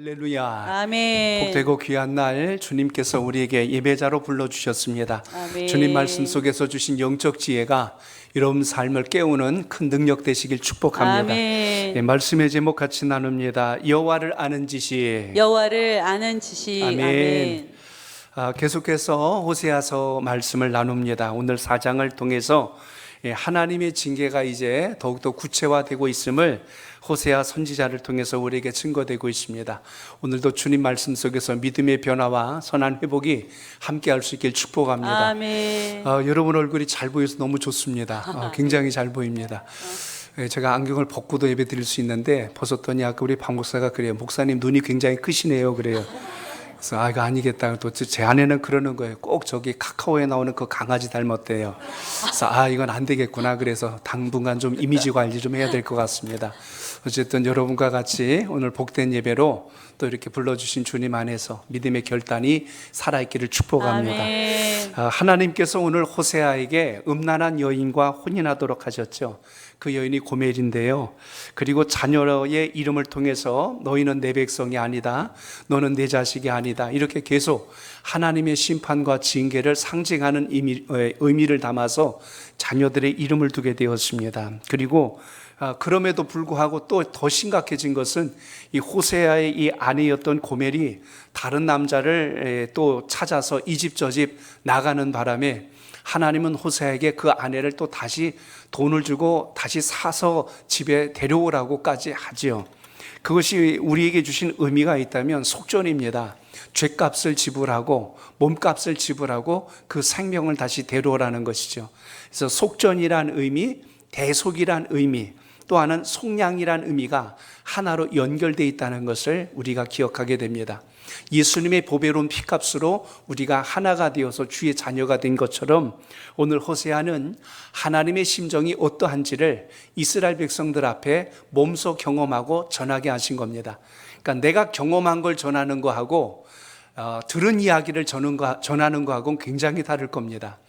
할렐루야. 아멘. 복되고 귀한 날 주님께서 우리에게 예배자로 불러주셨습니다. 아멘. 주님 말씀 속에서 주신 영적 지혜가 여러분 삶을 깨우는 큰 능력 되시길 축복합니다. 아멘. 예, 말씀의 제목 같이 나눕니다. 여호와를 아는 지식. 여호와를 아는 지식. 아멘. 계속해서 호세아서 말씀을 나눕니다. 오늘 4장을 통해서 하나님의 징계가 이제 더욱더 구체화되고 있음을 호세아 선지자를 통해서 우리에게 증거되고 있습니다. 오늘도 주님 말씀 속에서 믿음의 변화와 선한 회복이 함께할 수 있길 축복합니다. 아멘. 여러분 얼굴이 잘 보여서 너무 좋습니다. 굉장히 잘 보입니다. 제가 안경을 벗고도 예배 드릴 수 있는데 벗었더니 아까 우리 박 목사가 그래요. 목사님 눈이 굉장히 크시네요. 그래요. 그래서 이거 아니겠다. 또 제 아내는 그러는 거예요. 꼭 저기 카카오에 나오는 그 강아지 닮았대요. 그래서 이건 안 되겠구나. 그래서 당분간 좀 이미지 관리 좀 해야 될 것 같습니다. 어쨌든 여러분과 같이 오늘 복된 예배로 또 이렇게 불러주신 주님 안에서 믿음의 결단이 살아있기를 축복합니다. 아멘. 하나님께서 오늘 호세아에게 음란한 여인과 혼인하도록 하셨죠. 그 여인이 고멜인데요. 그리고 자녀의 이름을 통해서 너희는 내 백성이 아니다. 너는 내 자식이 아니다. 이렇게 계속 하나님의 심판과 징계를 상징하는 의미를 담아서 자녀들의 이름을 두게 되었습니다. 그리고 그럼에도 불구하고 또 더 심각해진 것은 이 호세아의 이 아내였던 고멜이 다른 남자를 또 찾아서 이 집 저 집 나가는 바람에 하나님은 호세아에게 그 아내를 또 다시 돈을 주고 다시 사서 집에 데려오라고까지 하지요. 그것이 우리에게 주신 의미가 있다면 속전입니다. 죄값을 지불하고 몸값을 지불하고 그 생명을 다시 데려오라는 것이죠. 그래서 속전이란 의미, 대속이란 의미, 또 하나는 속량이란 의미가 하나로 연결되어 있다는 것을 우리가 기억하게 됩니다. 예수님의 보배로운 피값으로 우리가 하나가 되어서 주의 자녀가 된 것처럼 오늘 호세아는 하나님의 심정이 어떠한지를 이스라엘 백성들 앞에 몸소 경험하고 전하게 하신 겁니다. 그러니까 내가 경험한 걸 전하는 거하고 들은 이야기를 전하는 거하고는 굉장히 다를 겁니다.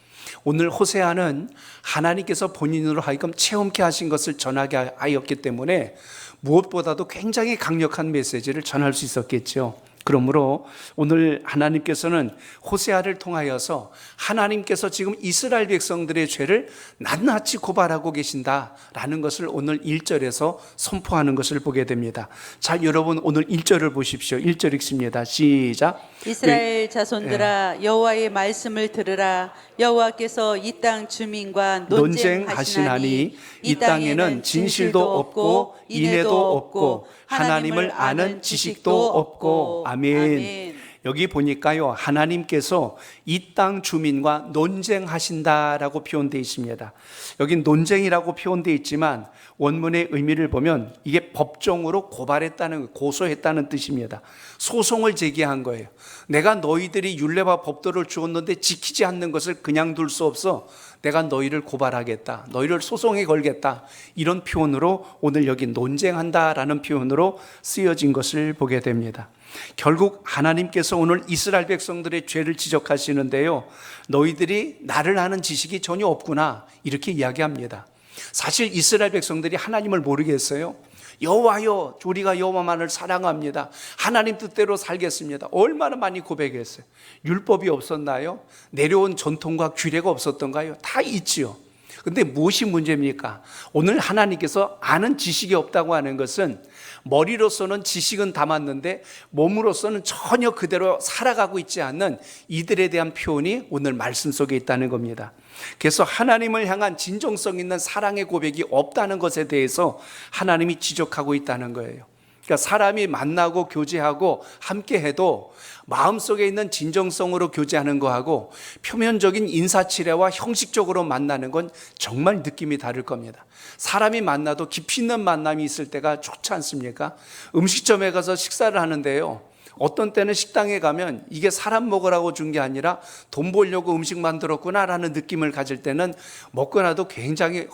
오늘 호세아는 하나님께서 본인으로 하여금 체험케 하신 것을 전하게 하였기 때문에 무엇보다도 굉장히 강력한 메시지를 전할 수 있었겠죠. 그러므로 오늘 하나님께서는 호세아를 통하여서 하나님께서 지금 이스라엘 백성들의 죄를 낱낱이 고발하고 계신다라는 것을 오늘 1절에서 선포하는 것을 보게 됩니다. 자, 여러분 오늘 1절을 보십시오. 1절 읽습니다. 시작. 이스라엘 자손들아 여호와의 말씀을 들으라. 여호와께서 이 땅 주민과 논쟁하시나니 이 땅에는 진실도 없고 인애도 없고 하나님을 아는 지식도 없고. 아멘. 여기 보니까요, 하나님께서 이 땅 주민과 논쟁하신다라고 표현되어 있습니다. 여기 논쟁이라고 표현되어 있지만 원문의 의미를 보면 이게 법정으로 고발했다는, 고소했다는 뜻입니다. 소송을 제기한 거예요. 내가 너희들이 율례와 법도를 주었는데 지키지 않는 것을 그냥 둘 수 없어. 내가 너희를 고발하겠다. 너희를 소송에 걸겠다. 이런 표현으로 오늘 여기 논쟁한다라는 표현으로 쓰여진 것을 보게 됩니다. 결국 하나님께서 오늘 이스라엘 백성들의 죄를 지적하시는데요, 너희들이 나를 아는 지식이 전혀 없구나 이렇게 이야기합니다. 사실 이스라엘 백성들이 하나님을 모르겠어요. 여호와여, 우리가 여호와만을 사랑합니다. 하나님 뜻대로 살겠습니다. 얼마나 많이 고백했어요. 율법이 없었나요? 내려온 전통과 규례가 없었던가요? 다 있지요. 근데 무엇이 문제입니까? 오늘 하나님께서 아는 지식이 없다고 하는 것은 머리로서는 지식은 담았는데 몸으로서는 전혀 그대로 살아가고 있지 않는 이들에 대한 표현이 오늘 말씀 속에 있다는 겁니다. 그래서 하나님을 향한 진정성 있는 사랑의 고백이 없다는 것에 대해서 하나님이 지적하고 있다는 거예요. 그러니까 사람이 만나고 교제하고 함께해도 마음속에 있는 진정성으로 교제하는 거하고 표면적인 인사치레와 형식적으로 만나는 건 정말 느낌이 다를 겁니다. 사람이 만나도 깊이 있는 만남이 있을 때가 좋지 않습니까? 음식점에 가서 식사를 하는데요, 어떤 때는 식당에 가면 이게 사람 먹으라고 준 게 아니라 돈 벌려고 음식 만들었구나라는 느낌을 가질 때는 먹고 나도 굉장히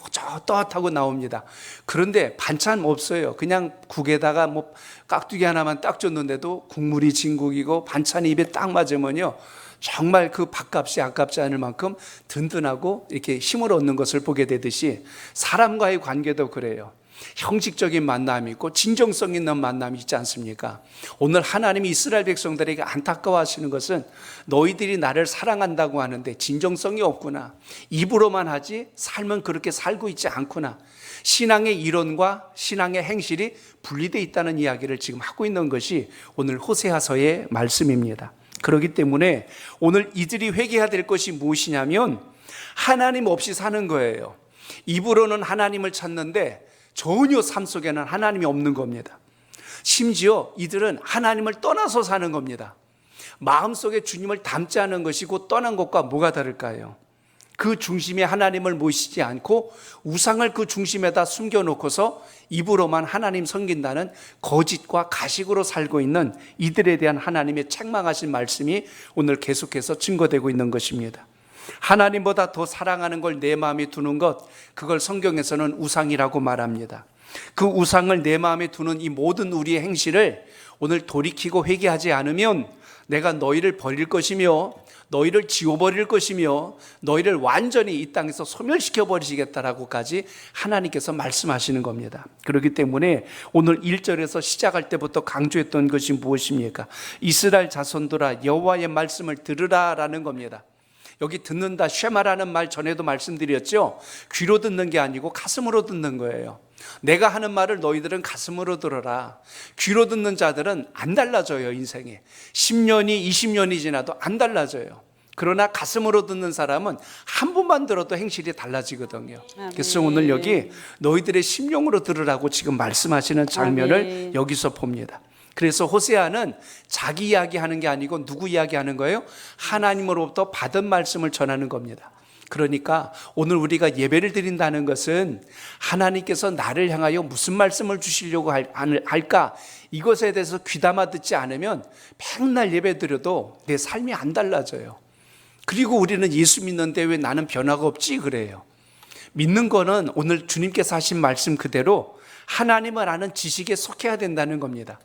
떳떳하고 나옵니다. 그런데 반찬 없어요. 그냥 국에다가 뭐 깍두기 하나만 딱 줬는데도 국물이 진국이고 반찬이 입에 딱 맞으면요, 정말 그 밥값이 아깝지 않을 만큼 든든하고 이렇게 힘을 얻는 것을 보게 되듯이 사람과의 관계도 그래요. 형식적인 만남이 있고 진정성 있는 만남이 있지 않습니까? 오늘 하나님이 이스라엘 백성들에게 안타까워하시는 것은 너희들이 나를 사랑한다고 하는데 진정성이 없구나. 입으로만 하지 삶은 그렇게 살고 있지 않구나. 신앙의 이론과 신앙의 행실이 분리되어 있다는 이야기를 지금 하고 있는 것이 오늘 호세아서의 말씀입니다. 그렇기 때문에 오늘 이들이 회개해야 될 것이 무엇이냐면 하나님 없이 사는 거예요. 입으로는 하나님을 찾는데 전혀 삶 속에는 하나님이 없는 겁니다. 심지어 이들은 하나님을 떠나서 사는 겁니다. 마음속에 주님을 담지 않은 것이 곧 떠난 것과 뭐가 다를까요? 그 중심에 하나님을 모시지 않고 우상을 그 중심에다 숨겨놓고서 입으로만 하나님 섬긴다는 거짓과 가식으로 살고 있는 이들에 대한 하나님의 책망하신 말씀이 오늘 계속해서 증거되고 있는 것입니다. 하나님보다 더 사랑하는 걸 내 마음에 두는 것, 그걸 성경에서는 우상이라고 말합니다. 그 우상을 내 마음에 두는 이 모든 우리의 행실을 오늘 돌이키고 회개하지 않으면 내가 너희를 버릴 것이며 너희를 지워버릴 것이며 너희를 완전히 이 땅에서 소멸시켜 버리시겠다라고까지 하나님께서 말씀하시는 겁니다. 그렇기 때문에 오늘 1절에서 시작할 때부터 강조했던 것이 무엇입니까? 이스라엘 자손들아 여호와의 말씀을 들으라라는 겁니다. 여기 듣는다, 쉐마라는 말 전에도 말씀드렸죠. 귀로 듣는 게 아니고 가슴으로 듣는 거예요. 내가 하는 말을 너희들은 가슴으로 들어라. 귀로 듣는 자들은 안 달라져요. 인생에 10년이 20년이 지나도 안 달라져요. 그러나 가슴으로 듣는 사람은 한 번만 들어도 행실이 달라지거든요. 그래서 오늘 여기 너희들의 심령으로 들으라고 지금 말씀하시는 장면을 여기서 봅니다. 그래서 호세아는 자기 이야기하는 게 아니고 누구 이야기하는 거예요? 하나님으로부터 받은 말씀을 전하는 겁니다. 그러니까 오늘 우리가 예배를 드린다는 것은 하나님께서 나를 향하여 무슨 말씀을 주시려고 할까? 이것에 대해서 귀담아 듣지 않으면 맨날 예배 드려도 내 삶이 안 달라져요. 그리고 우리는 예수 믿는데 왜 나는 변화가 없지? 그래요. 믿는 거는 오늘 주님께서 하신 말씀 그대로 하나님을 아는 지식에 속해야 된다는 겁니다.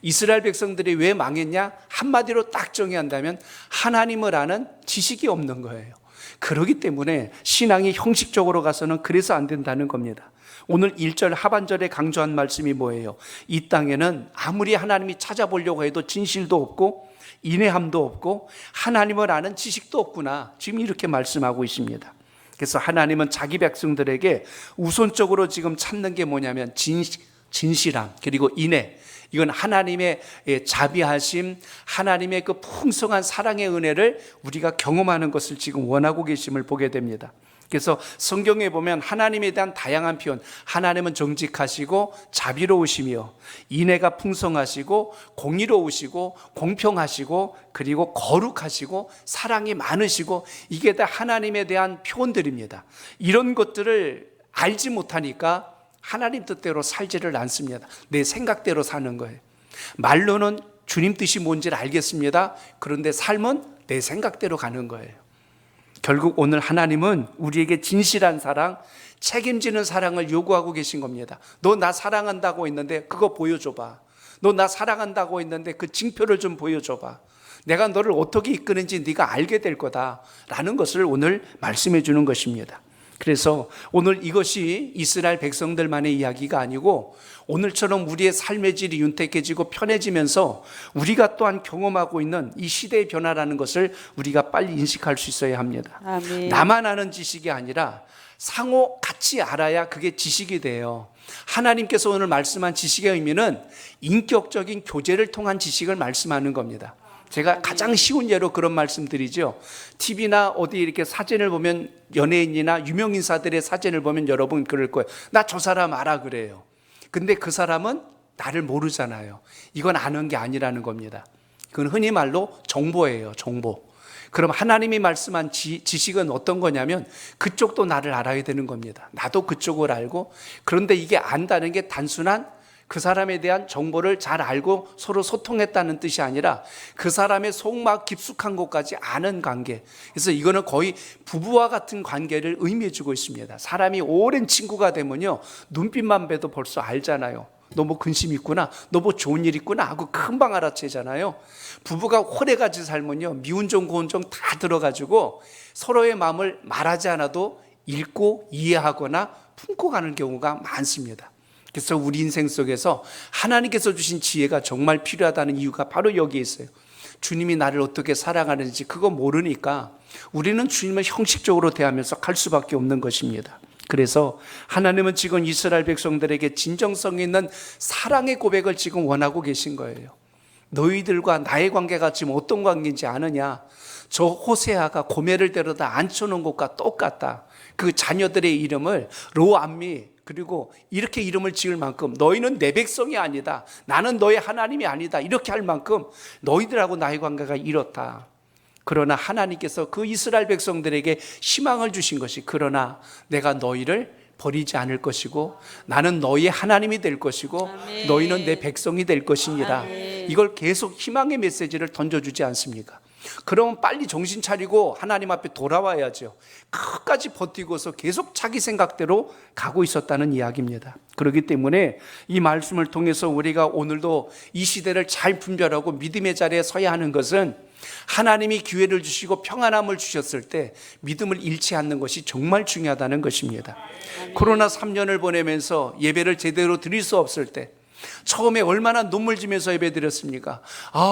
이스라엘 백성들이 왜 망했냐? 한마디로 딱 정의한다면 하나님을 아는 지식이 없는 거예요. 그렇기 때문에 신앙이 형식적으로 가서는 그래서 안 된다는 겁니다. 오늘 1절 하반절에 강조한 말씀이 뭐예요? 이 땅에는 아무리 하나님이 찾아보려고 해도 진실도 없고 인내함도 없고 하나님을 아는 지식도 없구나. 지금 이렇게 말씀하고 있습니다. 그래서 하나님은 자기 백성들에게 우선적으로 지금 찾는 게 뭐냐면 진실함 그리고 인내. 이건 하나님의 자비하심, 하나님의 그 풍성한 사랑의 은혜를 우리가 경험하는 것을 지금 원하고 계심을 보게 됩니다. 그래서 성경에 보면 하나님에 대한 다양한 표현, 하나님은 정직하시고 자비로우시며 인애가 풍성하시고 공의로우시고 공평하시고 그리고 거룩하시고 사랑이 많으시고 이게 다 하나님에 대한 표현들입니다. 이런 것들을 알지 못하니까 하나님 뜻대로 살지를 않습니다. 내 생각대로 사는 거예요. 말로는 주님 뜻이 뭔지를 알겠습니다. 그런데 삶은 내 생각대로 가는 거예요. 결국 오늘 하나님은 우리에게 진실한 사랑, 책임지는 사랑을 요구하고 계신 겁니다. 너 나 사랑한다고 했는데 그거 보여줘봐. 너 나 사랑한다고 했는데 그 징표를 좀 보여줘봐. 내가 너를 어떻게 이끄는지 네가 알게 될 거다라는 것을 오늘 말씀해 주는 것입니다. 그래서 오늘 이것이 이스라엘 백성들만의 이야기가 아니고 오늘처럼 우리의 삶의 질이 윤택해지고 편해지면서 우리가 또한 경험하고 있는 이 시대의 변화라는 것을 우리가 빨리 인식할 수 있어야 합니다. 아멘. 나만 아는 지식이 아니라 상호 같이 알아야 그게 지식이 돼요. 하나님께서 오늘 말씀한 지식의 의미는 인격적인 교제를 통한 지식을 말씀하는 겁니다. 제가 가장 쉬운 예로 그런 말씀 드리죠. TV나 어디 이렇게 사진을 보면 연예인이나 유명 인사들의 사진을 보면 여러분 그럴 거예요. 나 저 사람 알아 그래요. 근데 그 사람은 나를 모르잖아요. 이건 아는 게 아니라는 겁니다. 그건 흔히 말로 정보예요. 정보. 그럼 하나님이 말씀한 지식은 어떤 거냐면 그쪽도 나를 알아야 되는 겁니다. 나도 그쪽을 알고 그런데 이게 안다는 게 단순한 그 사람에 대한 정보를 잘 알고 서로 소통했다는 뜻이 아니라 그 사람의 속마음 깊숙한 곳까지 아는 관계. 그래서 이거는 거의 부부와 같은 관계를 의미해 주고 있습니다. 사람이 오랜 친구가 되면요 눈빛만 봐도 벌써 알잖아요. 너 뭐 근심 있구나, 너 뭐 좋은 일 있구나 하고 금방 알아채잖아요. 부부가 오래같이 살면요 미운 정 고운 정 다 들어가지고 서로의 마음을 말하지 않아도 읽고 이해하거나 품고 가는 경우가 많습니다. 그래서 우리 인생 속에서 하나님께서 주신 지혜가 정말 필요하다는 이유가 바로 여기에 있어요. 주님이 나를 어떻게 사랑하는지 그거 모르니까 우리는 주님을 형식적으로 대하면서 갈 수밖에 없는 것입니다. 그래서 하나님은 지금 이스라엘 백성들에게 진정성 있는 사랑의 고백을 지금 원하고 계신 거예요. 너희들과 나의 관계가 지금 어떤 관계인지 아느냐? 저 호세아가 고멜을 데려다 앉혀놓은 것과 똑같다. 그 자녀들의 이름을 로암미, 그리고 이렇게 이름을 지을 만큼 너희는 내 백성이 아니다, 나는 너의 하나님이 아니다, 이렇게 할 만큼 너희들하고 나의 관계가 이렇다. 그러나 하나님께서 그 이스라엘 백성들에게 희망을 주신 것이, 그러나 내가 너희를 버리지 않을 것이고 나는 너희의 하나님이 될 것이고 아멘. 너희는 내 백성이 될 것이니라. 아멘. 이걸 계속 희망의 메시지를 던져주지 않습니까? 그러면 빨리 정신 차리고 하나님 앞에 돌아와야죠. 끝까지 버티고서 계속 자기 생각대로 가고 있었다는 이야기입니다. 그렇기 때문에 이 말씀을 통해서 우리가 오늘도 이 시대를 잘 분별하고 믿음의 자리에 서야 하는 것은, 하나님이 기회를 주시고 평안함을 주셨을 때 믿음을 잃지 않는 것이 정말 중요하다는 것입니다. 코로나 3년을 보내면서 예배를 제대로 드릴 수 없을 때 처음에 얼마나 눈물 지면서 예배 드렸습니까?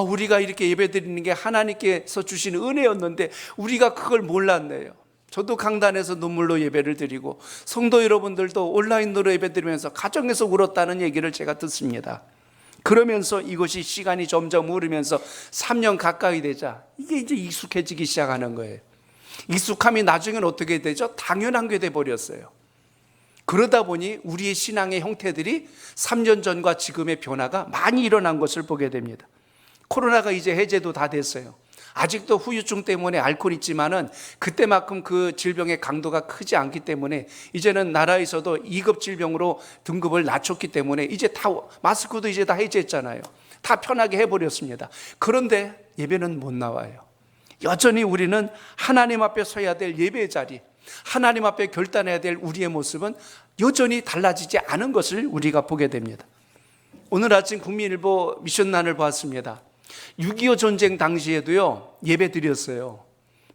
우리가 이렇게 예배 드리는 게 하나님께서 주신 은혜였는데 우리가 그걸 몰랐네요. 저도 강단에서 눈물로 예배를 드리고 성도 여러분들도 온라인으로 예배 드리면서 가정에서 울었다는 얘기를 제가 듣습니다. 그러면서 이것이 시간이 점점 흐르면서 3년 가까이 되자 이게 이제 익숙해지기 시작하는 거예요. 익숙함이 나중엔 어떻게 되죠? 당연한 게 돼버렸어요. 그러다 보니 우리의 신앙의 형태들이 3년 전과 지금의 변화가 많이 일어난 것을 보게 됩니다. 코로나가 이제 해제도 다 됐어요. 아직도 후유증 때문에 앓고 있지만은 그때만큼 그 질병의 강도가 크지 않기 때문에 이제는 나라에서도 2급 질병으로 등급을 낮췄기 때문에 이제 다 마스크도 이제 다 해제했잖아요. 다 편하게 해버렸습니다. 그런데 예배는 못 나와요. 여전히 우리는 하나님 앞에 서야 될 예배의 자리, 하나님 앞에 결단해야 될 우리의 모습은 여전히 달라지지 않은 것을 우리가 보게 됩니다. 오늘 아침 국민일보 미션란을 보았습니다. 6.25 전쟁 당시에도요 예배 드렸어요.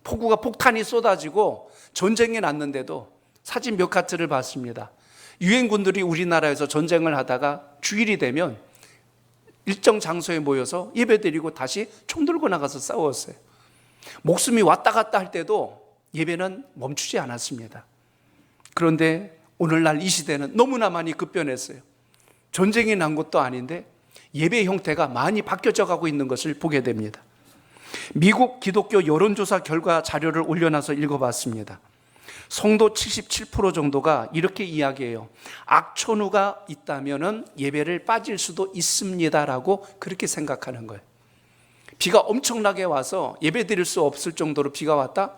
폭우가 폭탄이 쏟아지고 전쟁이 났는데도 사진 몇 카트를 봤습니다. 유엔군들이 우리나라에서 전쟁을 하다가 주일이 되면 일정 장소에 모여서 예배 드리고 다시 총 들고 나가서 싸웠어요. 목숨이 왔다 갔다 할 때도 예배는 멈추지 않았습니다. 그런데 오늘날 이 시대는 너무나 많이 급변했어요. 전쟁이 난 것도 아닌데 예배 형태가 많이 바뀌어져 가고 있는 것을 보게 됩니다. 미국 기독교 여론조사 결과 자료를 올려놔서 읽어봤습니다. 성도 77% 정도가 이렇게 이야기해요. 악천후가 있다면 예배를 빠질 수도 있습니다라고 그렇게 생각하는 거예요. 비가 엄청나게 와서 예배 드릴 수 없을 정도로 비가 왔다?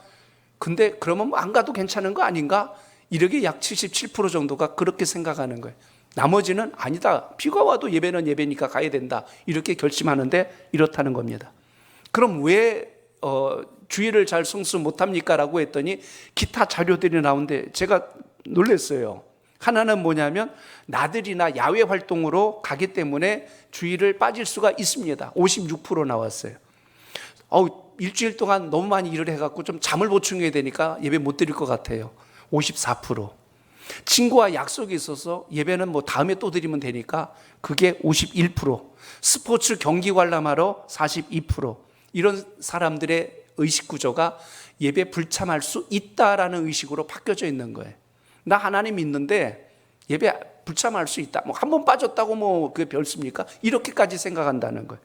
근데 그러면 안 가도 괜찮은 거 아닌가? 이렇게 약 77% 정도가 그렇게 생각하는 거예요. 나머지는 아니다, 비가 와도 예배는 예배니까 가야 된다, 이렇게 결심하는데 이렇다는 겁니다. 그럼 왜 주일을 잘 성수 못합니까? 라고 했더니 기타 자료들이 나오는데 제가 놀랐어요. 하나는 뭐냐면 나들이나 야외 활동으로 가기 때문에 주일을 빠질 수가 있습니다. 56% 나왔어요. 일주일 동안 너무 많이 일을 해갖고 좀 잠을 보충해야 되니까 예배 못 드릴 것 같아요. 54%. 친구와 약속이 있어서 예배는 뭐 다음에 또 드리면 되니까 그게 51%. 스포츠 경기 관람하러 42%. 이런 사람들의 의식 구조가 예배 불참할 수 있다라는 의식으로 바뀌어져 있는 거예요. 나 하나님 믿는데 예배 불참할 수 있다. 뭐 한 번 빠졌다고 뭐 그게 별습니까? 이렇게까지 생각한다는 거예요.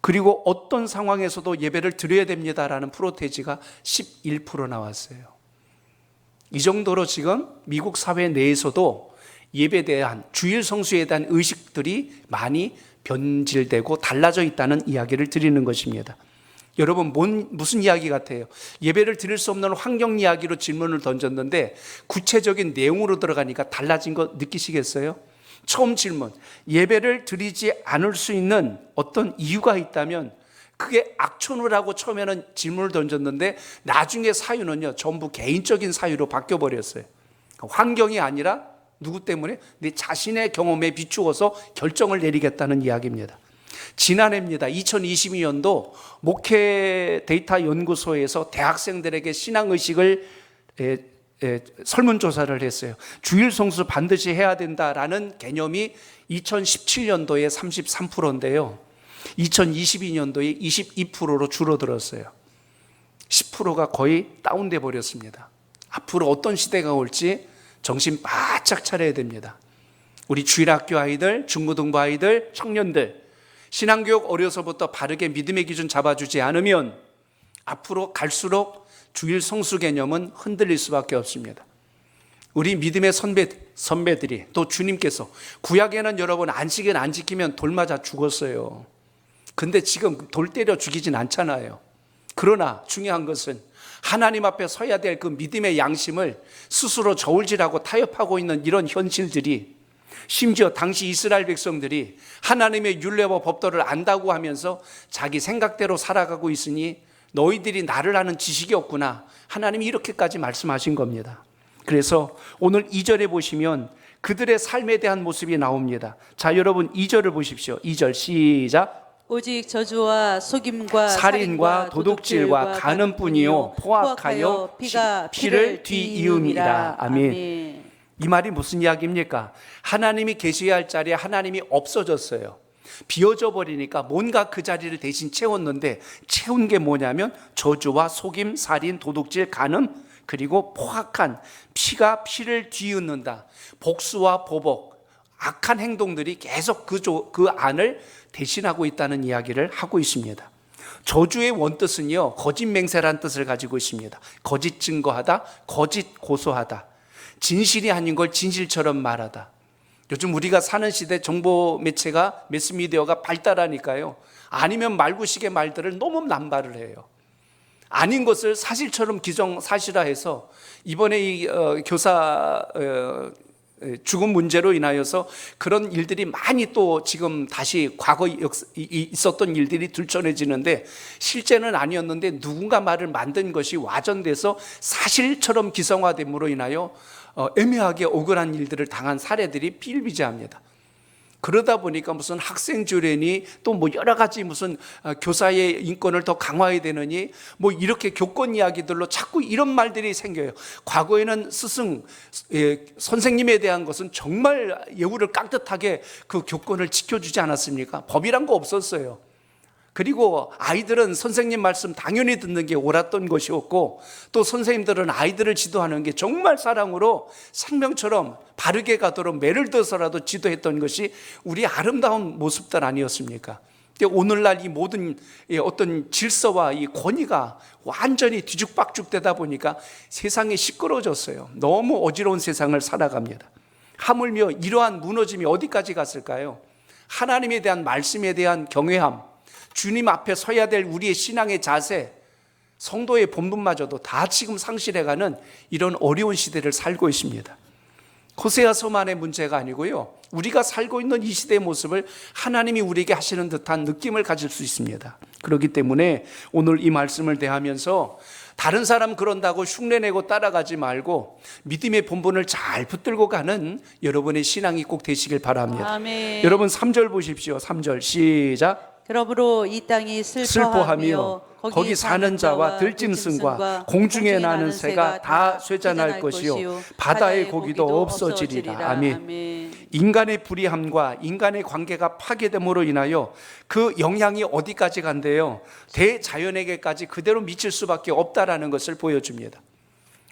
그리고 어떤 상황에서도 예배를 드려야 됩니다라는 프로테지가 11% 나왔어요. 이 정도로 지금 미국 사회 내에서도 예배에 대한, 주일 성수에 대한 의식들이 많이 변질되고 달라져 있다는 이야기를 드리는 것입니다. 여러분, 무슨 이야기 같아요? 예배를 드릴 수 없는 환경 이야기로 질문을 던졌는데 구체적인 내용으로 들어가니까 달라진 거 느끼시겠어요? 처음 질문, 예배를 드리지 않을 수 있는 어떤 이유가 있다면 그게 악천후라고 처음에는 질문을 던졌는데 나중에 사유는요 전부 개인적인 사유로 바뀌어버렸어요. 환경이 아니라 누구 때문에? 내 자신의 경험에 비추어서 결정을 내리겠다는 이야기입니다. 지난해입니다. 2022년도 목회 데이터 연구소에서 대학생들에게 신앙의식을 설문조사를 했어요. 주일 성수 반드시 해야 된다라는 개념이 2017년도에 33%인데요. 2022년도에 22%로 줄어들었어요. 10%가 거의 다운돼 버렸습니다. 앞으로 어떤 시대가 올지 정신 바짝 차려야 됩니다. 우리 주일학교 아이들, 중고등부 아이들, 청년들, 신앙교육 어려서부터 바르게 믿음의 기준 잡아주지 않으면 앞으로 갈수록 주일 성수 개념은 흔들릴 수밖에 없습니다. 우리 믿음의 선배들이 또 주님께서 구약에는 여러분 안식일 안 지키면 돌 맞아 죽었어요. 근데 지금 돌 때려 죽이진 않잖아요. 그러나 중요한 것은 하나님 앞에 서야 될 그 믿음의 양심을 스스로 저울질하고 타협하고 있는 이런 현실들이, 심지어 당시 이스라엘 백성들이 하나님의 율례와 법도를 안다고 하면서 자기 생각대로 살아가고 있으니 너희들이 나를 아는 지식이 없구나, 하나님이 이렇게까지 말씀하신 겁니다. 그래서 오늘 2절에 보시면 그들의 삶에 대한 모습이 나옵니다. 자, 여러분 2절을 보십시오. 2절 시작. 오직 저주와 속임과 살인과 도둑질과 간음뿐이요 포악하여 피를 뒤이음이라. 아멘. 이 말이 무슨 이야기입니까? 하나님이 계셔야 할 자리에 하나님이 없어졌어요. 비어져 버리니까 뭔가 그 자리를 대신 채웠는데, 채운 게 뭐냐면 저주와 속임, 살인, 도둑질, 간음, 그리고 포악한 피가 피를 뒤흔는다. 복수와 보복, 악한 행동들이 계속 그 안을 대신하고 있다는 이야기를 하고 있습니다. 저주의 원뜻은요, 거짓 맹세라는 뜻을 가지고 있습니다. 거짓 증거하다, 거짓 고소하다, 진실이 아닌 걸 진실처럼 말하다. 요즘 우리가 사는 시대 정보 매체가, 매스미디어가 발달하니까요, 아니면 말구식의 말들을 너무 남발을 해요. 아닌 것을 사실처럼 기정사실화해서 이번에 이 교사 죽음 문제로 인하여서 그런 일들이 많이 또 지금 다시 과거 있었던 일들이 들춰내지는데, 실제는 아니었는데 누군가 말을 만든 것이 와전돼서 사실처럼 기성화됨으로 인하여 애매하게 억울한 일들을 당한 사례들이 비일비재합니다. 그러다 보니까 무슨 학생주례니 또 뭐 여러 가지 무슨 교사의 인권을 더 강화해야 되느니 뭐 이렇게 교권 이야기들로 자꾸 이런 말들이 생겨요. 과거에는 스승, 선생님에 대한 것은 정말 예우를 깍듯하게 그 교권을 지켜주지 않았습니까? 법이란 거 없었어요. 그리고 아이들은 선생님 말씀 당연히 듣는 게 옳았던 것이었고, 또 선생님들은 아이들을 지도하는 게 정말 사랑으로 생명처럼 바르게 가도록 매를 들어서라도 지도했던 것이 우리 아름다운 모습들 아니었습니까? 근데 오늘날 이 모든 어떤 질서와 이 권위가 완전히 뒤죽박죽되다 보니까 세상이 시끄러워졌어요. 너무 어지러운 세상을 살아갑니다. 하물며 이러한 무너짐이 어디까지 갔을까요? 하나님에 대한 말씀에 대한 경외함, 주님 앞에 서야 될 우리의 신앙의 자세, 성도의 본분마저도 다 지금 상실해가는 이런 어려운 시대를 살고 있습니다. 호세아서만의 문제가 아니고요, 우리가 살고 있는 이 시대의 모습을 하나님이 우리에게 하시는 듯한 느낌을 가질 수 있습니다. 그렇기 때문에 오늘 이 말씀을 대하면서 다른 사람 그런다고 흉내내고 따라가지 말고 믿음의 본분을 잘 붙들고 가는 여러분의 신앙이 꼭 되시길 바랍니다. 아멘. 여러분 3절 보십시오. 3절 시작. 그러므로 이 땅이 슬퍼하며 거기 사는 자와 들짐승과 공중에 나는 새가 다 쇠잔할 것이요 바다의 고기도 없어지리라. 아멘. 인간의 불의함과 인간의 관계가 파괴됨으로 인하여 그 영향이 어디까지 간대요? 대자연에게까지 그대로 미칠 수밖에 없다라는 것을 보여줍니다.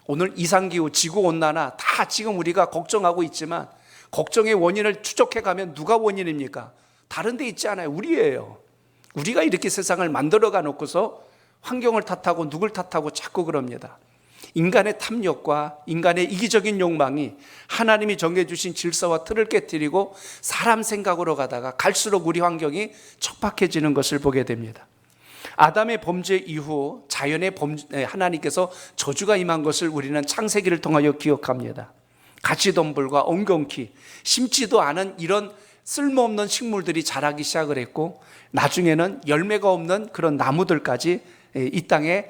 오늘 이상기후, 지구온난화 다 지금 우리가 걱정하고 있지만, 걱정의 원인을 추적해 가면 누가 원인입니까? 다른 데 있지 않아요. 우리예요. 우리가 이렇게 세상을 만들어가 놓고서 환경을 탓하고 누굴 탓하고 자꾸 그럽니다. 인간의 탐욕과 인간의 이기적인 욕망이 하나님이 정해주신 질서와 틀을 깨뜨리고 사람 생각으로 가다가 갈수록 우리 환경이 척박해지는 것을 보게 됩니다. 아담의 범죄 이후 자연의 하나님께서 저주가 임한 것을 우리는 창세기를 통하여 기억합니다. 가시덤불과 엉겅퀴, 심지도 않은 이런 쓸모없는 식물들이 자라기 시작을 했고, 나중에는 열매가 없는 그런 나무들까지 이 땅에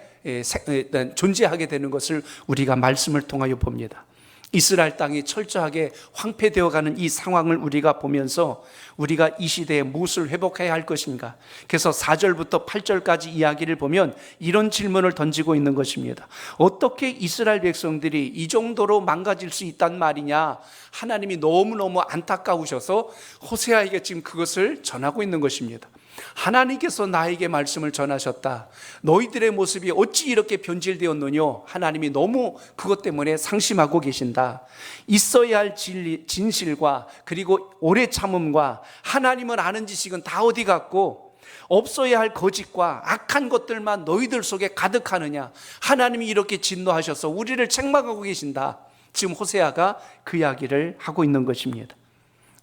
존재하게 되는 것을 우리가 말씀을 통하여 봅니다. 이스라엘 땅이 철저하게 황폐되어가는 이 상황을 우리가 보면서 우리가 이 시대에 무엇을 회복해야 할 것인가? 그래서 4절부터 8절까지 이야기를 보면 이런 질문을 던지고 있는 것입니다. 어떻게 이스라엘 백성들이 이 정도로 망가질 수 있단 말이냐? 하나님이 너무너무 안타까우셔서 호세아에게 지금 그것을 전하고 있는 것입니다. 하나님께서 나에게 말씀을 전하셨다. 너희들의 모습이 어찌 이렇게 변질되었느뇨? 하나님이 너무 그것 때문에 상심하고 계신다. 있어야 할 진실과 그리고 오래 참음과 하나님을 아는 지식은 다 어디 갔고, 없어야 할 거짓과 악한 것들만 너희들 속에 가득하느냐? 하나님이 이렇게 진노하셔서 우리를 책망하고 계신다. 지금 호세아가 그 이야기를 하고 있는 것입니다.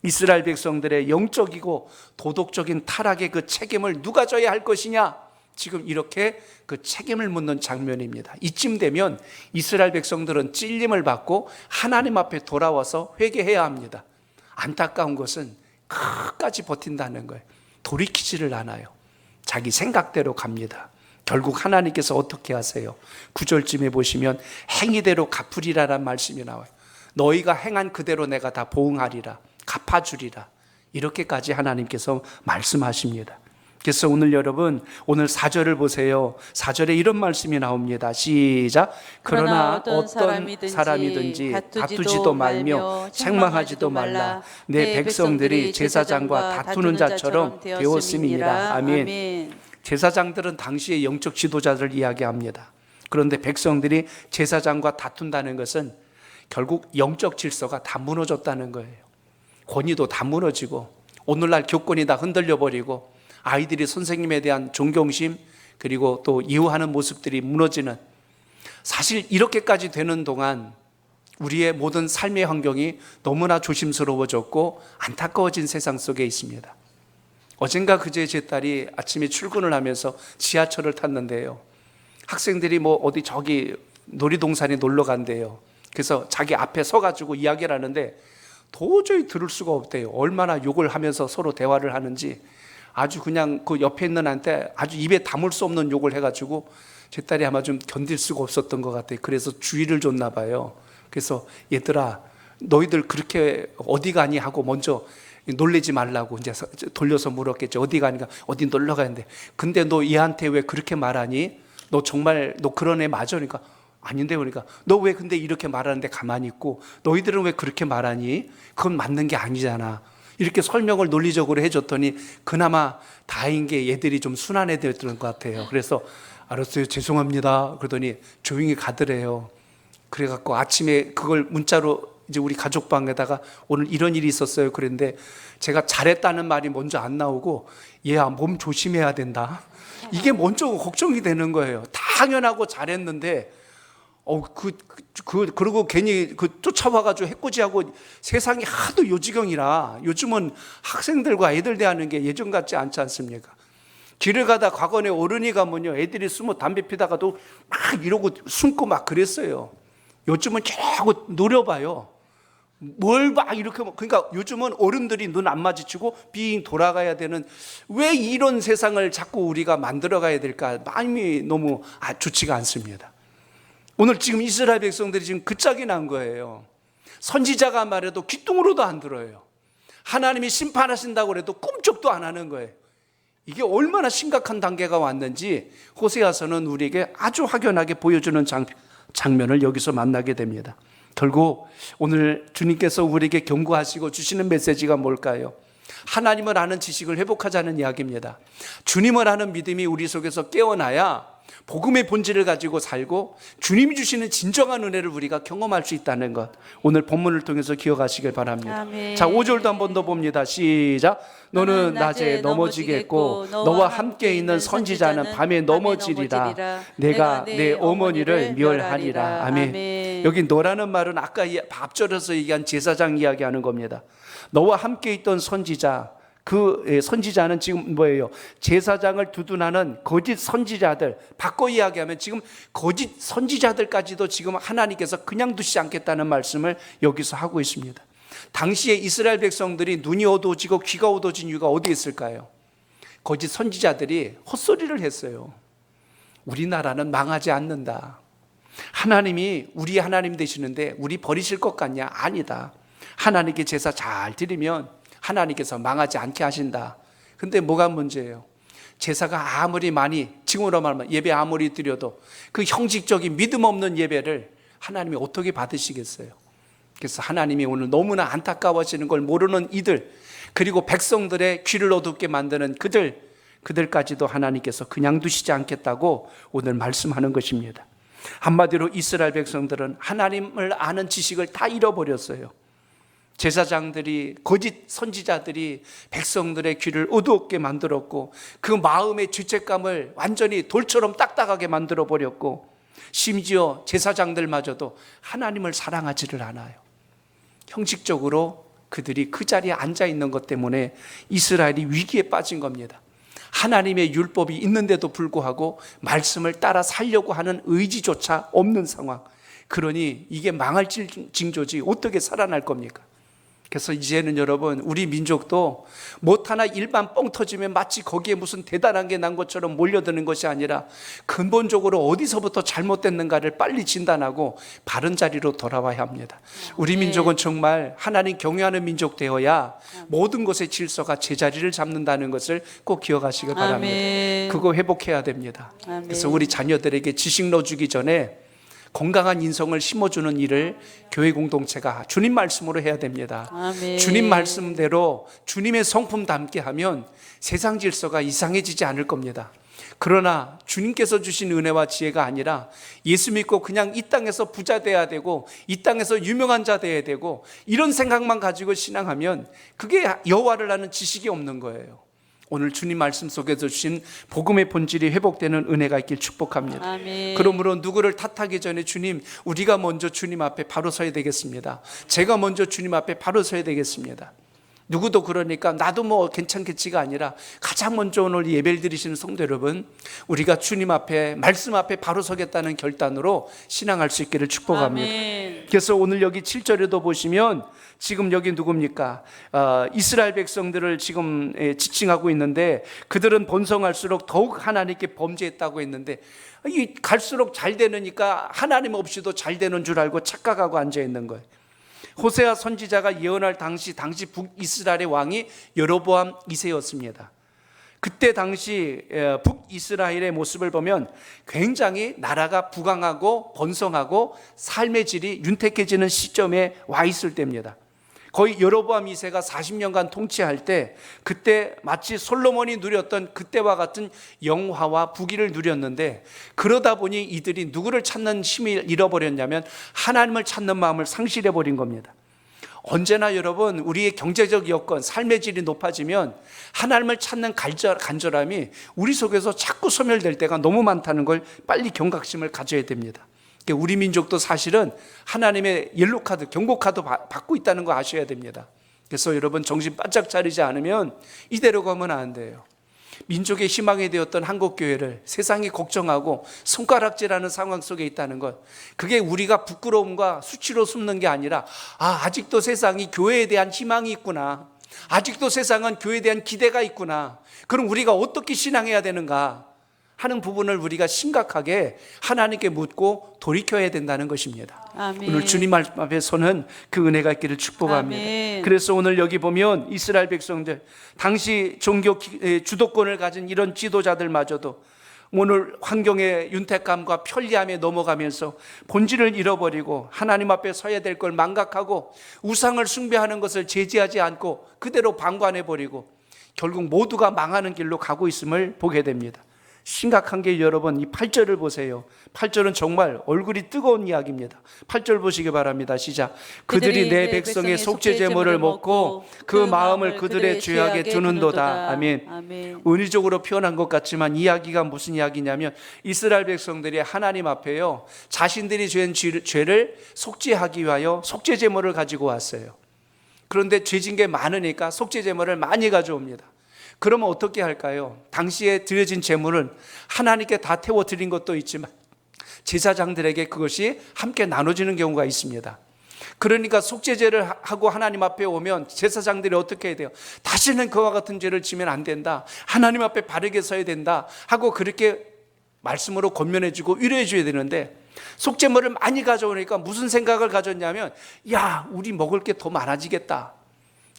이스라엘 백성들의 영적이고 도덕적인 타락의 그 책임을 누가 져야 할 것이냐? 지금 이렇게 그 책임을 묻는 장면입니다. 이쯤 되면 이스라엘 백성들은 찔림을 받고 하나님 앞에 돌아와서 회개해야 합니다. 안타까운 것은 끝까지 버틴다는 거예요. 돌이키지를 않아요. 자기 생각대로 갑니다. 결국 하나님께서 어떻게 하세요? 9절쯤에 보시면 행위대로 갚으리라란 말씀이 나와요. 너희가 행한 그대로 내가 다 보응하리라, 갚아주리라, 이렇게까지 하나님께서 말씀하십니다. 그래서 오늘 여러분, 오늘 4절을 보세요. 4절에 이런 말씀이 나옵니다. 시작. 그러나 어떤 사람이든지 다투지도 말며 책망하지도 말라. 내 백성들이 제사장과 다투는 자처럼 되었음이니라. 아멘. 제사장들은 당시의 영적 지도자들을 이야기합니다. 그런데 백성들이 제사장과 다툰다는 것은 결국 영적 질서가 다 무너졌다는 거예요. 권위도 다 무너지고 오늘날 교권이 다 흔들려 버리고 아이들이 선생님에 대한 존경심 그리고 또 이해하는 모습들이 무너지는, 사실 이렇게까지 되는 동안 우리의 모든 삶의 환경이 너무나 조심스러워졌고 안타까워진 세상 속에 있습니다. 어젠가 그제 제 딸이 아침에 출근을 하면서 지하철을 탔는데요, 학생들이 뭐 어디 저기 놀이동산에 놀러 간대요. 그래서 자기 앞에 서가지고 이야기를 하는데 도저히 들을 수가 없대요. 얼마나 욕을 하면서 서로 대화를 하는지 아주 그냥 그 옆에 있는 한테 아주 입에 담을 수 없는 욕을 해가지고 제 딸이 아마 좀 견딜 수가 없었던 것 같아요. 그래서 주의를 줬나 봐요. 그래서 얘들아, 너희들 그렇게 어디 가니 하고 먼저 놀래지 말라고 이제 돌려서 물었겠죠. 어디 가니까 어디 놀러 가는데, 근데 너 얘한테 왜 그렇게 말하니? 너 정말 너 그런 애 맞아? 그러니까 아닌데, 그러니까 너 왜 근데 이렇게 말하는데 가만히 있고 너희들은 왜 그렇게 말하니? 그건 맞는 게 아니잖아. 이렇게 설명을 논리적으로 해줬더니 그나마 다행인 게 얘들이 좀 순한 애들이었던 것 같아요. 그래서 알았어요, 죄송합니다 그러더니 조용히 가더래요. 그래갖고 아침에 그걸 문자로 이제 우리 가족방에다가 오늘 이런 일이 있었어요 그랬는데, 제가 잘했다는 말이 먼저 안 나오고 얘야 몸 조심해야 된다, 이게 먼저 걱정이 되는 거예요. 당연하고 잘했는데 그리고 괜히 쫓아와가지고 해코지하고, 세상이 하도 요지경이라 요즘은 학생들과 애들 대하는 게 예전 같지 않지 않습니까? 길을 가다 과거에 어른이 가면요, 애들이 숨어 담배 피다가도 막 이러고 숨고 막 그랬어요. 요즘은 자꾸 노려봐요. 뭘 막 이렇게, 그러니까 요즘은 어른들이 눈 안 마주치고 빙 돌아가야 되는, 왜 이런 세상을 자꾸 우리가 만들어 가야 될까? 마음이 너무 좋지가 않습니다. 오늘 지금 이스라엘 백성들이 지금 그 짝이 난 거예요. 선지자가 말해도 귀뚱으로도 안 들어요. 하나님이 심판하신다고 해도 꿈쩍도 안 하는 거예요. 이게 얼마나 심각한 단계가 왔는지 호세아서는 우리에게 아주 확연하게 보여주는 장면을 여기서 만나게 됩니다. 결국 오늘 주님께서 우리에게 경고하시고 주시는 메시지가 뭘까요? 하나님을 아는 지식을 회복하자는 이야기입니다. 주님을 아는 믿음이 우리 속에서 깨어나야 복음의 본질을 가지고 살고 주님이 주시는 진정한 은혜를 우리가 경험할 수 있다는 것, 오늘 본문을 통해서 기억하시길 바랍니다. 아멘. 자, 5절도 한 번 더 봅니다. 시작. 너는 낮에 넘어지겠고 너와 함께 있는 선지자는 밤에 넘어지리라. 내가 내 어머니를 멸하리라. 아멘. 여기 너라는 말은 아까 앞절에서 얘기한 제사장 이야기하는 겁니다. 너와 함께 있던 선지자, 그 선지자는 지금 뭐예요? 제사장을 두둔하는 거짓 선지자들, 바꿔 이야기하면 지금 거짓 선지자들까지도 지금 하나님께서 그냥 두시지 않겠다는 말씀을 여기서 하고 있습니다. 당시에 이스라엘 백성들이 눈이 어두워지고 귀가 어두워진 이유가 어디에 있을까요? 거짓 선지자들이 헛소리를 했어요. 우리나라는 망하지 않는다. 하나님이 우리 하나님 되시는데 우리 버리실 것 같냐? 아니다. 하나님께 제사 잘 드리면 하나님께서 망하지 않게 하신다. 근데 뭐가 문제예요? 제사가 아무리 많이, 지금으로 말하면 예배 아무리 드려도 그 형식적인 믿음 없는 예배를 하나님이 어떻게 받으시겠어요? 그래서 하나님이 오늘 너무나 안타까워지는 걸 모르는 이들, 그리고 백성들의 귀를 어둡게 만드는 그들까지도 하나님께서 그냥 두시지 않겠다고 오늘 말씀하는 것입니다. 한마디로 이스라엘 백성들은 하나님을 아는 지식을 다 잃어버렸어요. 제사장들이, 거짓 선지자들이 백성들의 귀를 어두웠게 만들었고, 그 마음의 죄책감을 완전히 돌처럼 딱딱하게 만들어 버렸고, 심지어 제사장들마저도 하나님을 사랑하지를 않아요. 형식적으로 그들이 그 자리에 앉아 있는 것 때문에 이스라엘이 위기에 빠진 겁니다. 하나님의 율법이 있는데도 불구하고 말씀을 따라 살려고 하는 의지조차 없는 상황. 그러니 이게 망할 징조지 어떻게 살아날 겁니까? 그래서 이제는 여러분, 우리 민족도 못하나 일반 뻥 터지면 마치 거기에 무슨 대단한 게 난 것처럼 몰려드는 것이 아니라 근본적으로 어디서부터 잘못됐는가를 빨리 진단하고 바른 자리로 돌아와야 합니다. 우리 민족은 정말 하나님 경외하는 민족 되어야 모든 것의 질서가 제자리를 잡는다는 것을 꼭 기억하시기 바랍니다. 그거 회복해야 됩니다. 그래서 우리 자녀들에게 지식 넣어주기 전에 건강한 인성을 심어주는 일을 교회 공동체가 주님 말씀으로 해야 됩니다. 아멘. 주님 말씀대로 주님의 성품 담게 하면 세상 질서가 이상해지지 않을 겁니다. 그러나 주님께서 주신 은혜와 지혜가 아니라 예수 믿고 그냥 이 땅에서 부자 돼야 되고 이 땅에서 유명한 자 돼야 되고 이런 생각만 가지고 신앙하면 그게 여호와를 아는 지식이 없는 거예요. 오늘 주님 말씀 속에서 주신 복음의 본질이 회복되는 은혜가 있길 축복합니다. 아멘. 그러므로 누구를 탓하기 전에 주님, 우리가 먼저 주님 앞에 바로 서야 되겠습니다. 제가 먼저 주님 앞에 바로 서야 되겠습니다. 누구도 그러니까 나도 뭐 괜찮겠지가 아니라 가장 먼저 오늘 예배를 드리시는 성도 여러분, 우리가 주님 앞에, 말씀 앞에 바로 서겠다는 결단으로 신앙할 수 있기를 축복합니다. 아멘. 그래서 오늘 여기 7절에도 보시면 지금 여기 누굽니까? 이스라엘 백성들을 지금 지칭하고 있는데, 그들은 번성할수록 더욱 하나님께 범죄했다고 했는데, 이 갈수록 잘 되니까 하나님 없이도 잘 되는 줄 알고 착각하고 앉아 있는 거예요. 호세아 선지자가 예언할 당시 북이스라엘의 왕이 여로보암 2세였습니다. 그때 당시 북이스라엘의 모습을 보면 굉장히 나라가 부강하고 번성하고 삶의 질이 윤택해지는 시점에 와 있을 때입니다. 거의 여로보암 2세가 40년간 통치할 때, 그때 마치 솔로몬이 누렸던 그때와 같은 영화와 부귀를 누렸는데, 그러다 보니 이들이 누구를 찾는 힘을 잃어버렸냐면 하나님을 찾는 마음을 상실해버린 겁니다. 언제나 여러분, 우리의 경제적 여건, 삶의 질이 높아지면 하나님을 찾는 간절함이 우리 속에서 자꾸 소멸될 때가 너무 많다는 걸 빨리 경각심을 가져야 됩니다. 우리 민족도 사실은 하나님의 옐로카드, 경고카드 받고 있다는 거 아셔야 됩니다. 그래서 여러분, 정신 바짝 차리지 않으면 이대로 가면 안 돼요. 민족의 희망이 되었던 한국교회를 세상이 걱정하고 손가락질하는 상황 속에 있다는 것, 그게 우리가 부끄러움과 수치로 숨는 게 아니라, 아직도 세상이 교회에 대한 희망이 있구나, 아직도 세상은 교회에 대한 기대가 있구나, 그럼 우리가 어떻게 신앙해야 되는가 하는 부분을 우리가 심각하게 하나님께 묻고 돌이켜야 된다는 것입니다. 아멘. 오늘 주님 말씀 앞에서는 그 은혜가 있기를 축복합니다. 아멘. 그래서 오늘 여기 보면 이스라엘 백성들, 당시 종교 주도권을 가진 이런 지도자들마저도 오늘 환경의 윤택감과 편리함에 넘어가면서 본질을 잃어버리고 하나님 앞에 서야 될 걸 망각하고 우상을 숭배하는 것을 제지하지 않고 그대로 방관해버리고 결국 모두가 망하는 길로 가고 있음을 보게 됩니다. 심각한 게 여러분, 이 8절을 보세요. 8절은 정말 얼굴이 뜨거운 이야기입니다. 8절 보시기 바랍니다. 시작. 그들이 내 백성의 속죄 제물을 먹고 그 마음을 그들의 죄악에 두는도다. 아멘. 은유적으로 표현한 것 같지만 이야기가 무슨 이야기냐면, 이스라엘 백성들이 하나님 앞에요, 자신들이 죄한 죄를 속죄하기 위하여 속죄 제물을 가지고 왔어요. 그런데 죄진 게 많으니까 속죄 제물을 많이 가져옵니다. 그러면 어떻게 할까요? 당시에 드려진 제물은 하나님께 다 태워 드린 것도 있지만 제사장들에게 그것이 함께 나눠지는 경우가 있습니다. 그러니까 속죄제를 하고 하나님 앞에 오면 제사장들이 어떻게 해야 돼요? 다시는 그와 같은 죄를 지면 안 된다, 하나님 앞에 바르게 서야 된다 하고 그렇게 말씀으로 권면해 주고 위로해 줘야 되는데, 속죄물을 많이 가져오니까 무슨 생각을 가졌냐면, 야, 우리 먹을 게 더 많아지겠다.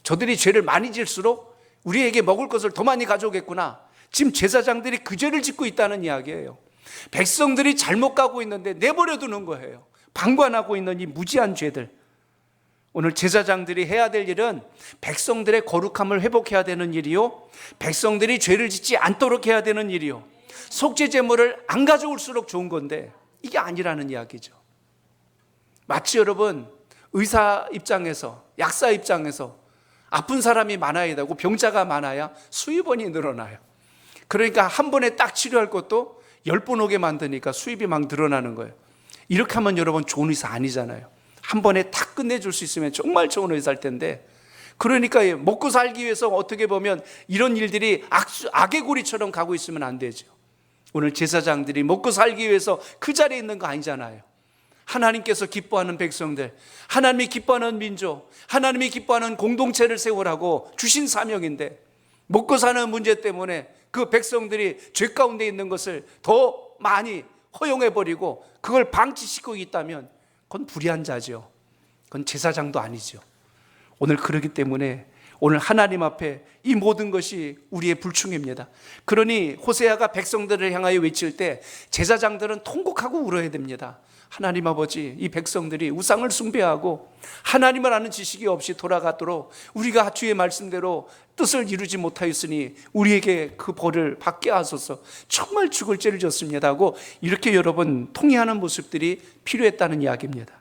저들이 죄를 많이 질수록 우리에게 먹을 것을 더 많이 가져오겠구나. 지금 제사장들이 그 죄를 짓고 있다는 이야기예요. 백성들이 잘못 가고 있는데 내버려 두는 거예요. 방관하고 있는 이 무지한 죄들. 오늘 제사장들이 해야 될 일은 백성들의 거룩함을 회복해야 되는 일이요, 백성들이 죄를 짓지 않도록 해야 되는 일이요, 속죄 제물을 안 가져올수록 좋은 건데 이게 아니라는 이야기죠. 마치 여러분, 의사 입장에서, 약사 입장에서 아픈 사람이 많아야 되고 병자가 많아야 수입원이 늘어나요. 그러니까 한 번에 딱 치료할 것도 10번 오게 만드니까 수입이 막 늘어나는 거예요. 이렇게 하면 여러분 좋은 의사 아니잖아요. 한 번에 탁 끝내줄 수 있으면 정말 좋은 의사일 텐데, 그러니까 먹고 살기 위해서 어떻게 보면 이런 일들이 악의 고리처럼 가고 있으면 안 되죠. 오늘 제사장들이 먹고 살기 위해서 그 자리에 있는 거 아니잖아요. 하나님께서 기뻐하는 백성들, 하나님이 기뻐하는 민족, 하나님이 기뻐하는 공동체를 세우라고 주신 사명인데, 먹고 사는 문제 때문에 그 백성들이 죄 가운데 있는 것을 더 많이 허용해버리고 그걸 방치시키고 있다면 그건 불의한 자죠. 그건 제사장도 아니죠. 오늘 그러기 때문에 오늘 하나님 앞에 이 모든 것이 우리의 불충입니다. 그러니 호세아가 백성들을 향하여 외칠 때 제사장들은 통곡하고 울어야 됩니다. 하나님 아버지, 이 백성들이 우상을 숭배하고 하나님을 아는 지식이 없이 돌아가도록 우리가 주의 말씀대로 뜻을 이루지 못하였으니 우리에게 그 벌을 받게 하소서. 정말 죽을 죄를 졌습니다 하고 이렇게 여러분 통회하는 모습들이 필요했다는 이야기입니다.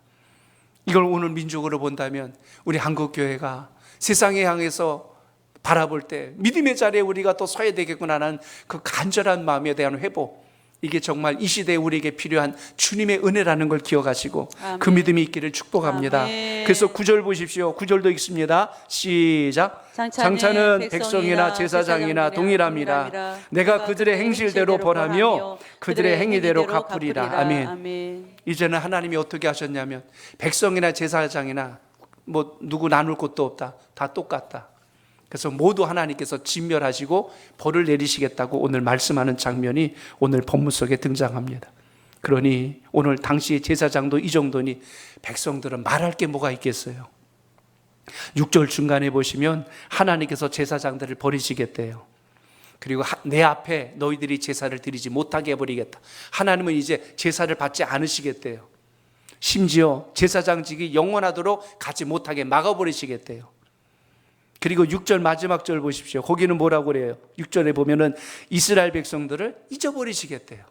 이걸 오늘 민족으로 본다면 우리 한국교회가 세상에 향해서 바라볼 때 믿음의 자리에 우리가 또 서야 되겠구나라는 그 간절한 마음에 대한 회복, 이게 정말 이 시대에 우리에게 필요한 주님의 은혜라는 걸 기억하시고 아멘. 그 믿음이 있기를 축복합니다. 아멘. 그래서 9절 보십시오. 9절도 읽습니다. 시작. 장차는 백성이나 제사장이나 동일함이라. 내가 그들의 행실대로 벌하며 그들의 행위대로 갚으리라. 아멘. 이제는 하나님이 어떻게 하셨냐면 백성이나 제사장이나 뭐 누구 나눌 것도 없다. 다 똑같다. 그래서 모두 하나님께서 진멸하시고 벌을 내리시겠다고 오늘 말씀하는 장면이 오늘 본문 속에 등장합니다. 그러니 오늘 당시 제사장도 이 정도니 백성들은 말할 게 뭐가 있겠어요. 6절 중간에 보시면 하나님께서 제사장들을 버리시겠대요. 그리고 내 앞에 너희들이 제사를 드리지 못하게 해버리겠다. 하나님은 이제 제사를 받지 않으시겠대요. 심지어 제사장직이 영원하도록 가지 못하게 막아버리시겠대요. 그리고 6절 마지막 절 보십시오. 거기는 뭐라고 그래요? 6절에 보면은 이스라엘 백성들을 잊어버리시겠대요.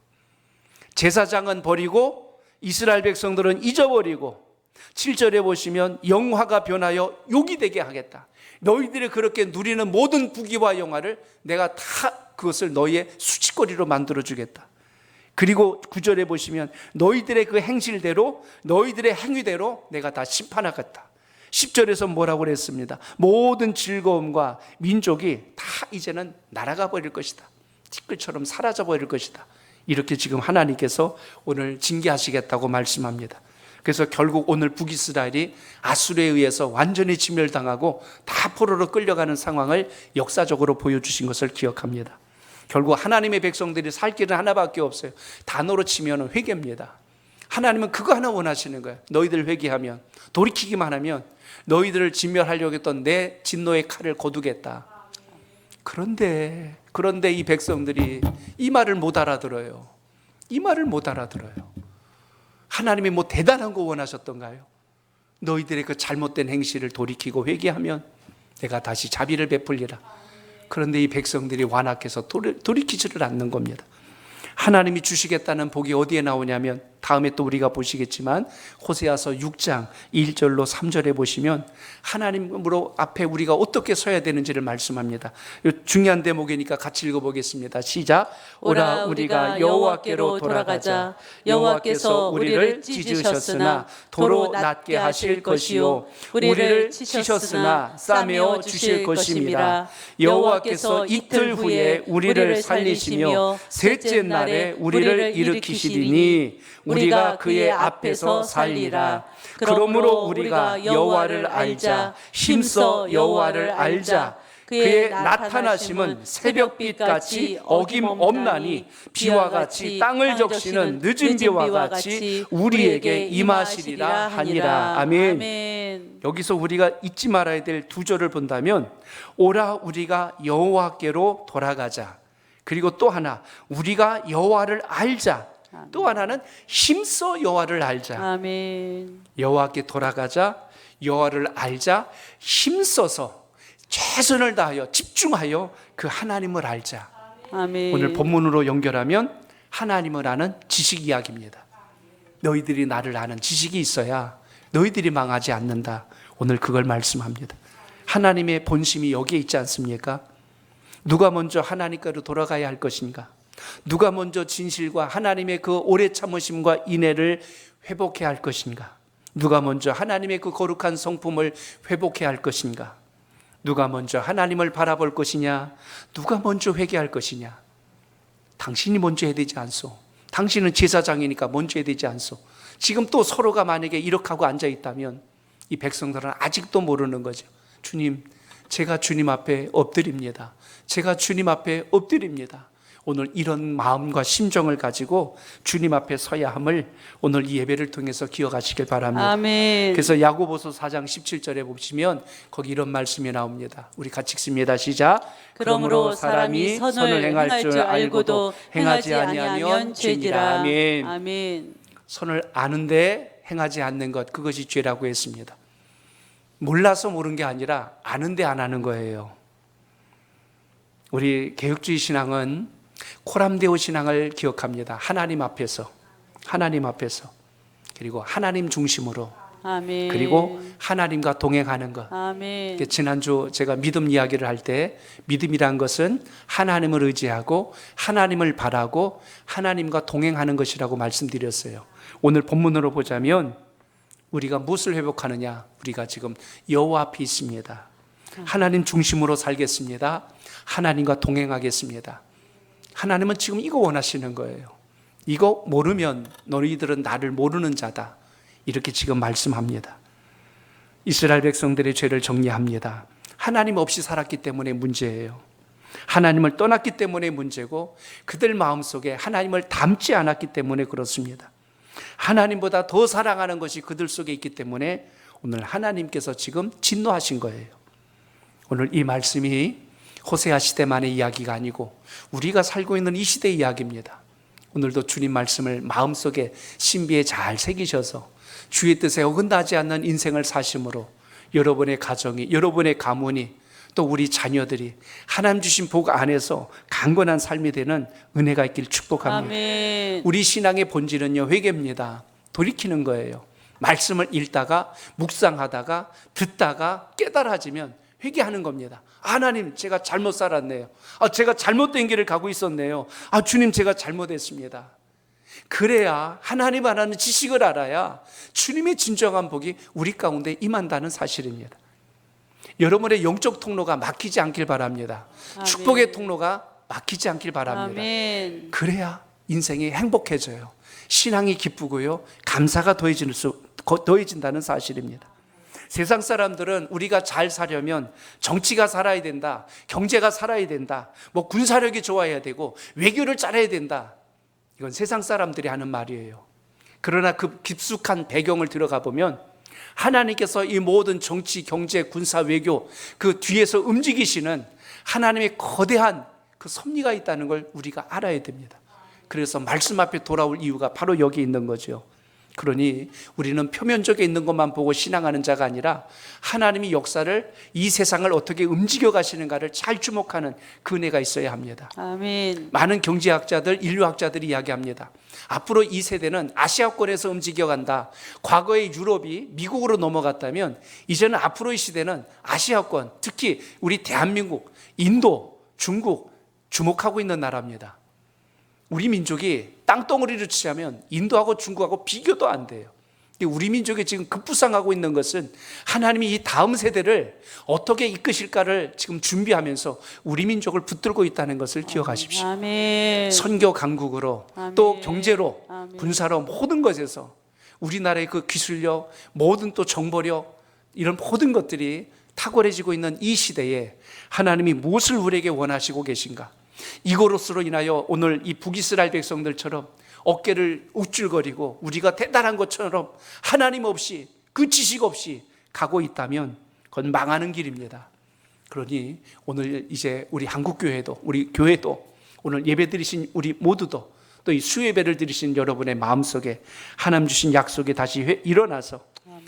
제사장은 버리고 이스라엘 백성들은 잊어버리고, 7절에 보시면 영화가 변하여 욕이 되게 하겠다. 너희들이 그렇게 누리는 모든 부귀와 영화를 내가 다 그것을 너희의 수치거리로 만들어주겠다. 그리고 9절에 보시면 너희들의 그 행실대로 너희들의 행위대로 내가 다 심판하겠다. 10절에서 뭐라고 그랬습니다. 모든 즐거움과 민족이 다 이제는 날아가 버릴 것이다. 티끌처럼 사라져 버릴 것이다. 이렇게 지금 하나님께서 오늘 징계하시겠다고 말씀합니다. 그래서 결국 오늘 북이스라엘이 아수르에 의해서 완전히 진멸당하고 다 포로로 끌려가는 상황을 역사적으로 보여주신 것을 기억합니다. 결국 하나님의 백성들이 살 길은 하나밖에 없어요. 단어로 치면 회개입니다. 하나님은 그거 하나 원하시는 거예요. 너희들 회개하면, 돌이키기만 하면 너희들을 진멸하려고 했던 내 진노의 칼을 거두겠다. 그런데 이 백성들이 이 말을 못 알아들어요. 이 말을 못 알아들어요. 하나님이 뭐 대단한 거 원하셨던가요? 너희들의 그 잘못된 행실을 돌이키고 회개하면 내가 다시 자비를 베풀리라. 그런데 이 백성들이 완악해서 돌이키지를 않는 겁니다. 하나님이 주시겠다는 복이 어디에 나오냐면 다음에 또 우리가 보시겠지만 호세아서 6장 1절로 3절에 보시면 하나님으로 앞에 우리가 어떻게 서야 되는지를 말씀합니다. 중요한 대목이니까 같이 읽어보겠습니다. 시작. 오라 우리가 여호와께로 돌아가자. 여호와께서 우리를 찢으셨으나 도로 낮게 하실 것이요 우리를 치셨으나 싸매어 주실 것임이라. 여호와께서 이틀 후에 우리를 살리시며 셋째 날에 우리를 일으키시리니 우리가 그의 앞에서 살리라. 그러므로 우리가 여호와를 알자. 힘써 여호와를 알자. 그의 나타나심은 새벽빛같이 어김없나니 비와 같이 땅을 적시는 늦은 비와 같이 우리에게 임하시리라 하니라. 아멘. 여기서 우리가 잊지 말아야 될 두 절을 본다면 오라 우리가 여호와께로 돌아가자, 그리고 또 하나 우리가 여호와를 알자, 또 하나는 힘써 여호와를 알자. 아멘. 여호와께 돌아가자, 여호와를 알자, 힘써서 최선을 다하여 집중하여 그 하나님을 알자. 아멘. 오늘 본문으로 연결하면 하나님을 아는 지식 이야기입니다. 너희들이 나를 아는 지식이 있어야 너희들이 망하지 않는다. 오늘 그걸 말씀합니다. 하나님의 본심이 여기에 있지 않습니까? 누가 먼저 하나님께로 돌아가야 할 것인가? 누가 먼저 진실과 하나님의 그 오래 참으심과 인애를 회복해야 할 것인가? 누가 먼저 하나님의 그 거룩한 성품을 회복해야 할 것인가? 누가 먼저 하나님을 바라볼 것이냐? 누가 먼저 회개할 것이냐? 당신이 먼저 해야 되지 않소? 당신은 제사장이니까 먼저 해야 되지 않소? 지금 또 서로가 만약에 이렇게 하고 앉아 있다면 이 백성들은 아직도 모르는 거죠. 주님, 제가 주님 앞에 엎드립니다. 제가 주님 앞에 엎드립니다. 오늘 이런 마음과 심정을 가지고 주님 앞에 서야 함을 오늘 이 예배를 통해서 기억하시길 바랍니다. 아멘. 그래서 야고보서 4장 17절에 보시면 거기 이런 말씀이 나옵니다. 우리 같이 읽습니다. 시작. 그러므로 사람이 선을 행할 줄 알고도 행하지 아니하면 죄니라. 아멘. 아멘. 선을 아는데 행하지 않는 것, 그것이 죄라고 했습니다. 몰라서 모르는 게 아니라 아는데 안 하는 거예요. 우리 개혁주의 신앙은 코람데오 신앙을 기억합니다. 하나님 앞에서, 그리고 하나님 중심으로, 아멘. 그리고 하나님과 동행하는 것. 아멘. 지난주 제가 믿음 이야기를 할 때 믿음이란 것은 하나님을 의지하고 하나님을 바라고 하나님과 동행하는 것이라고 말씀드렸어요. 오늘 본문으로 보자면 우리가 무엇을 회복하느냐? 우리가 지금 여호와 앞에 있습니다. 하나님 중심으로 살겠습니다. 하나님과 동행하겠습니다. 하나님은 지금 이거 원하시는 거예요. 이거 모르면 너희들은 나를 모르는 자다. 이렇게 지금 말씀합니다. 이스라엘 백성들의 죄를 정리합니다. 하나님 없이 살았기 때문에 문제예요. 하나님을 떠났기 때문에 문제고 그들 마음속에 하나님을 닮지 않았기 때문에 그렇습니다. 하나님보다 더 사랑하는 것이 그들 속에 있기 때문에 오늘 하나님께서 지금 진노하신 거예요. 오늘 이 말씀이 호세아 시대만의 이야기가 아니고 우리가 살고 있는 이 시대의 이야기입니다. 오늘도 주님 말씀을 마음속에 신비에 잘 새기셔서 주의 뜻에 어긋나지 않는 인생을 사심으로 여러분의 가정이, 여러분의 가문이, 또 우리 자녀들이 하나님 주신 복 안에서 강건한 삶이 되는 은혜가 있길 축복합니다. 아멘. 우리 신앙의 본질은요, 회개입니다. 돌이키는 거예요. 말씀을 읽다가 묵상하다가 듣다가 깨달아지면 회개하는 겁니다. 하나님, 제가 잘못 살았네요. 제가 잘못된 길을 가고 있었네요. 주님, 제가 잘못했습니다. 그래야 하나님 하나는 지식을 알아야 주님의 진정한 복이 우리 가운데 임한다는 사실입니다. 여러분의 영적 통로가 막히지 않길 바랍니다. 아멘. 축복의 통로가 막히지 않길 바랍니다. 아멘. 그래야 인생이 행복해져요. 신앙이 기쁘고요, 감사가 더해진다는 사실입니다. 세상 사람들은 우리가 잘 사려면 정치가 살아야 된다, 경제가 살아야 된다, 군사력이 좋아야 되고 외교를 잘해야 된다. 이건 세상 사람들이 하는 말이에요. 그러나 그 깊숙한 배경을 들어가 보면 하나님께서 이 모든 정치, 경제, 군사, 외교 그 뒤에서 움직이시는 하나님의 거대한 그 섭리가 있다는 걸 우리가 알아야 됩니다. 그래서 말씀 앞에 돌아올 이유가 바로 여기 있는 거죠. 그러니 우리는 표면적에 있는 것만 보고 신앙하는 자가 아니라 하나님이 역사를, 이 세상을 어떻게 움직여 가시는가를 잘 주목하는 그 은혜가 있어야 합니다. 아멘. 많은 경제학자들, 인류학자들이 이야기합니다. 앞으로 이 세대는 아시아권에서 움직여간다. 과거의 유럽이 미국으로 넘어갔다면 이제는 앞으로의 시대는 아시아권, 특히 우리 대한민국, 인도, 중국 주목하고 있는 나라입니다. 우리 민족이 땅덩어리를 치자면 인도하고 중국하고 비교도 안 돼요. 우리 민족이 지금 급부상하고 있는 것은 하나님이 이 다음 세대를 어떻게 이끄실까를 지금 준비하면서 우리 민족을 붙들고 있다는 것을 기억하십시오. 아멘. 선교 강국으로, 아멘. 또 경제로, 아멘. 군사로, 모든 것에서 우리나라의 그 기술력, 모든 또 정보력, 이런 모든 것들이 탁월해지고 있는 이 시대에 하나님이 무엇을 우리에게 원하시고 계신가? 이것으로 인하여 오늘 이 북이스라엘 백성들처럼 어깨를 우쭐거리고 우리가 대단한 것처럼 하나님 없이 그 지식 없이 가고 있다면 그건 망하는 길입니다. 그러니 오늘 이제 우리 한국교회도 우리 교회도 오늘 예배 드리신 우리 모두도 또 이 수예배를 드리신 여러분의 마음속에 하나님 주신 약속에 다시 일어나서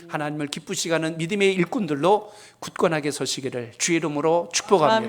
하나님을 기쁘시게 하는 믿음의 일꾼들로 굳건하게 서시기를 주의 이름으로 축복합니다.